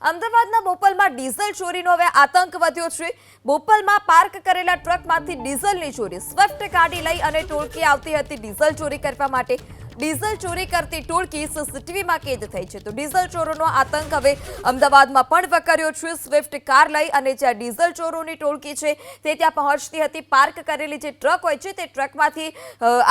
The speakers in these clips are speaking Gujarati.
અમદાવાદના બોપલમાં ડીઝલ ચોરીનો હવે આતંક વધ્યો છે। બોપલમાં પાર્ક કરેલા ટ્રકમાંથી ડીઝલની ચોરી। સ્વિફ્ટ ગાડી લઈ અને ટોળકી આવતી હતી ડીઝલ ચોરી કરવા માટે। ડીઝલ ચોરી કરતી ટોળકી સીસીટીવીમાં કેદ થઈ છે। તો ડીઝલ ચોરોનો આતંક હવે અમદાવાદમાં પણ વકર્યો છે। સ્વિફ્ટ કાર લઈ અને જ્યાં ડીઝલ ચોરોની ટોળકી છે તે ત્યાં પહોંચતી હતી। પાર્ક કરેલી જે ટ્રક હોય છે તે ટ્રકમાંથી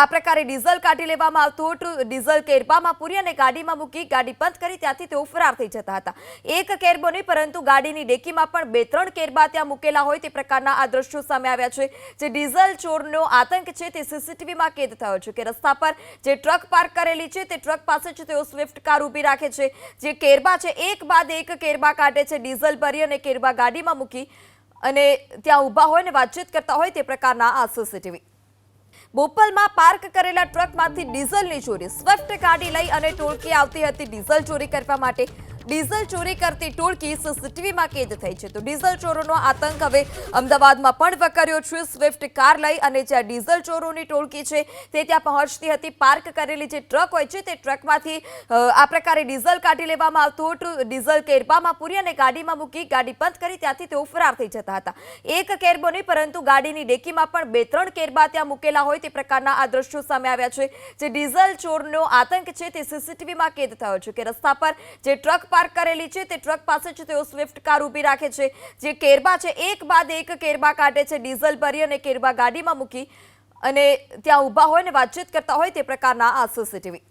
આ પ્રકારે ડીઝલ કાઢી લેવામાં આવતું હતું। ડીઝલ કેરબામાં પૂરી અને ગાડીમાં મૂકી ગાડી બંધ કરી ત્યાંથી તેઓ ફરાર થઈ જતા હતા। એક કેરબો નહીં પરંતુ ગાડીની ડેકીમાં પણ 2-3 કેરબા ત્યાં મૂકેલા હોય તે પ્રકારના આ દ્રશ્યો સામે આવ્યા છે। જે ડીઝલ ચોરનો આતંક છે તે સીસીટીવીમાં કેદ થયો છે કે રસ્તા પર જે ટ્રક પાર્ક કરેલી છે તે ટ્રક પાસે છે તેઓ સ્વિફ્ટ કાર ઊભી રાખે છે। જે કેરબા છે એક બાદ એક કેરબા કાઢે છે ડીઝલ ભરી અને કેરબા ગાડીમાં મૂકી અને ત્યાં ઊભા હોય ને વાતચીત કરતા હોય તે પ્રકારના આ સીસીટીવી। બોપલમાં પાર્ક કરેલા ટ્રકમાંથી ડીઝલની ચોરી। સ્વિફ્ટ ગાડી લઈ અને ટોળકી આવતી હતી ડીઝલ ચોરી કરવા માટે। ડીઝલ ચોરી કરતી ટોળકી સીસીટીવીમાં કેદ થઈ છે। તો ડીઝલ ચોરોનો આતંક હવે અમદાવાદમાં પણ વકર્યો છે। સ્વિફ્ટ કાર લઈ અને જ્યાં ડીઝલ ચોરોની ટોળકી છે તે ત્યાં પહોંચતી હતી। પાર્ક કરેલી જે ટ્રક હોય છે તે ટ્રકમાંથી આ પ્રકારે ડીઝલ કાઢી લેવામાં આવતું હતું। ડીઝલ કેરબામાં પૂરી અને ગાડીમાં મૂકી ગાડી બંધ કરી ત્યાંથી તેઓ ફરાર થઈ જતા હતા। એક કેરબો નહીં પરંતુ ગાડીની ડેકીમાં પણ 2-3 કેરબા ત્યાં મૂકેલા હોય તે પ્રકારના આ દ્રશ્યો સામે આવ્યા છે। જે ડીઝલ ચોરનો આતંક છે તે સીસીટીવીમાં કેદ થયો છે કે રસ્તા પર જે ટ્રક પાર્ક કરેલી છે તે ટ્રક પાસે છે તેઓ સ્વિફ્ટ કાર ઊભી રાખે છે। જે કેરબા છે એક બાદ એક કેરબા કાઢે છે ડીઝલ ભરી અને કેરબા ગાડીમાં મૂકી અને ત્યાં ઊભા હોય ને વાતચીત કરતા હોય તે પ્રકારના આ સીસીટીવી।